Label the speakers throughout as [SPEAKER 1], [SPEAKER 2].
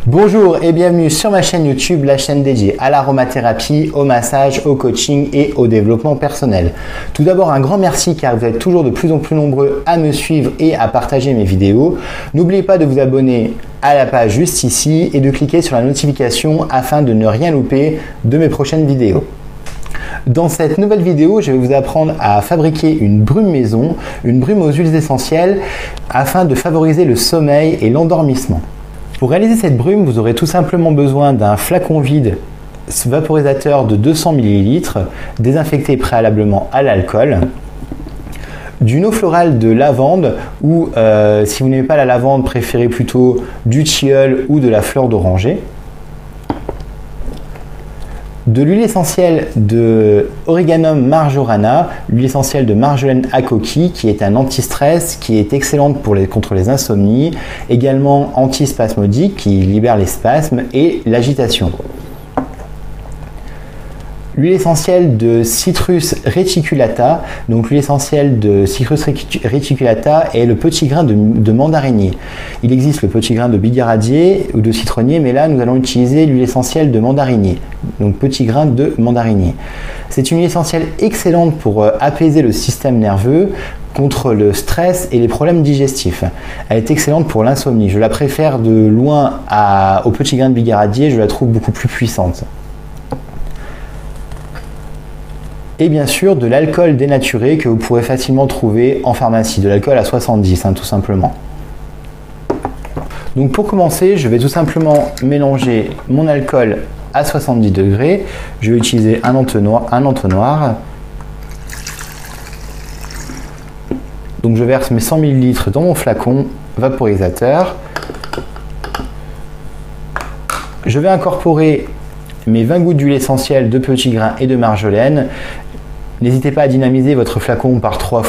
[SPEAKER 1] Bonjour et bienvenue sur ma chaîne YouTube, la chaîne dédiée à l'aromathérapie, au massage, au coaching et au développement personnel. Tout d'abord un grand merci car vous êtes toujours de plus en plus nombreux à me suivre et à partager mes vidéos. N'oubliez pas de vous abonner à la page juste ici et de cliquer sur la notification afin de ne rien louper de mes prochaines vidéos. Dans cette nouvelle vidéo, je vais vous apprendre à fabriquer une brume maison, une brume aux huiles essentielles afin de favoriser le sommeil et l'endormissement. Pour réaliser cette brume, vous aurez tout simplement besoin d'un flacon vide vaporisateur de 200 ml, désinfecté préalablement à l'alcool, d'une eau florale de lavande ou si vous n'aimez pas la lavande, préférez plutôt du tilleul ou de la fleur d'oranger, de l'huile essentielle de Origanum marjorana, l'huile essentielle de marjolaine à coquille qui est un anti-stress, qui est excellente contre les insomnies, également antispasmodique qui libère les spasmes et l'agitation. L'huile essentielle de Citrus reticulata, donc l'huile essentielle de Citrus reticulata est le petit grain de mandarinier. Il existe le petit grain de bigaradier ou de citronnier, mais là nous allons utiliser l'huile essentielle de mandarinier, donc petit grain de mandarinier. C'est une huile essentielle excellente pour apaiser le système nerveux, contre le stress et les problèmes digestifs. Elle est excellente pour l'insomnie. Je la préfère de loin au petit grain de bigaradier, je la trouve beaucoup plus puissante. Et bien sûr de l'alcool dénaturé que vous pourrez facilement trouver en pharmacie, de l'alcool à 70 tout simplement. Donc pour commencer, je vais tout simplement mélanger mon alcool à 70 degrés. Je vais utiliser un entonnoir. Donc je verse mes 100 ml dans mon flacon vaporisateur. Je vais incorporer mes 20 gouttes d'huile essentielle de petit grain et de marjolaine. N'hésitez pas à dynamiser votre flacon par 3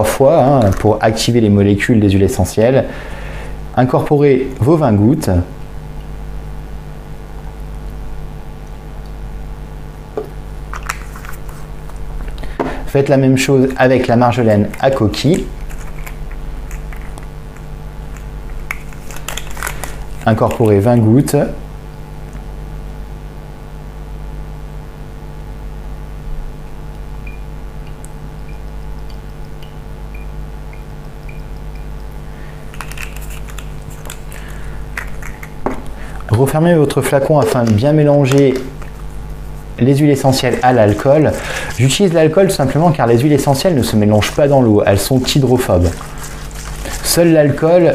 [SPEAKER 1] fois pour activer les molécules des huiles essentielles. Incorporez vos 20 gouttes. Faites la même chose avec la marjolaine à coquille. Incorporez 20 gouttes. Refermez votre flacon afin de bien mélanger les huiles essentielles à l'alcool. J'utilise l'alcool tout simplement car les huiles essentielles ne se mélangent pas dans l'eau, elles sont hydrophobes. Seul l'alcool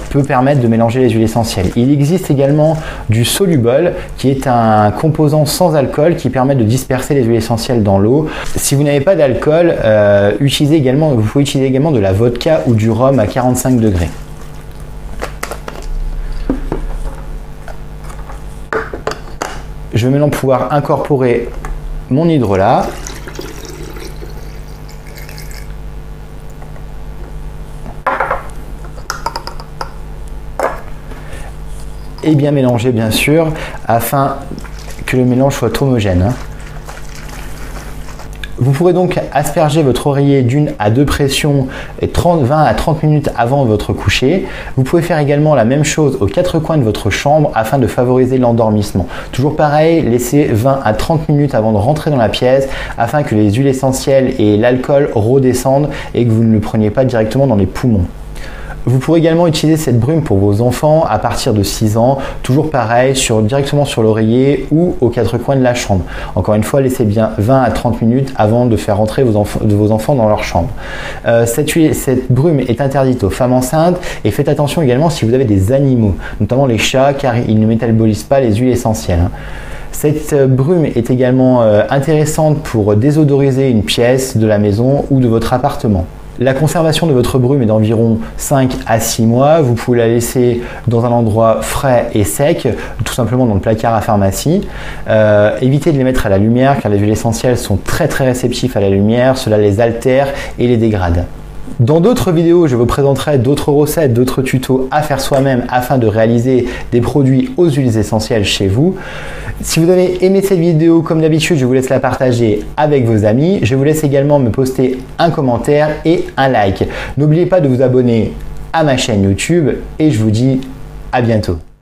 [SPEAKER 1] peut permettre de mélanger les huiles essentielles. Il existe également du Soluble qui est un composant sans alcool qui permet de disperser les huiles essentielles dans l'eau. Si vous n'avez pas d'alcool, vous pouvez utiliser également de la vodka ou du rhum à 45 degrés. Je vais maintenant pouvoir incorporer mon hydrolat. Et bien mélanger bien sûr afin que le mélange soit homogène. Vous pourrez donc asperger votre oreiller d'1 à 2 pressions 20 à 30 minutes avant votre coucher. Vous pouvez faire également la même chose aux 4 coins de votre chambre afin de favoriser l'endormissement. Toujours pareil, laissez 20 à 30 minutes avant de rentrer dans la pièce afin que les huiles essentielles et l'alcool redescendent et que vous ne le preniez pas directement dans les poumons. Vous pourrez également utiliser cette brume pour vos enfants à partir de 6 ans, toujours pareil, directement sur l'oreiller ou aux 4 coins de la chambre. Encore une fois, laissez bien 20 à 30 minutes avant de faire rentrer vos enfants dans leur chambre. Cette brume est interdite aux femmes enceintes et faites attention également si vous avez des animaux, notamment les chats car ils ne métabolisent pas les huiles essentielles. Cette brume est également intéressante pour désodoriser une pièce de la maison ou de votre appartement. La conservation de votre brume est d'environ 5 à 6 mois. Vous pouvez la laisser dans un endroit frais et sec, tout simplement dans le placard à pharmacie. Évitez de les mettre à la lumière car les huiles essentielles sont très réceptifs à la lumière. Cela les altère et les dégrade. Dans d'autres vidéos, je vous présenterai d'autres recettes, d'autres tutos à faire soi-même afin de réaliser des produits aux huiles essentielles chez vous. Si vous avez aimé cette vidéo, comme d'habitude, je vous laisse la partager avec vos amis. Je vous laisse également me poster un commentaire et un like. N'oubliez pas de vous abonner à ma chaîne YouTube et je vous dis à bientôt.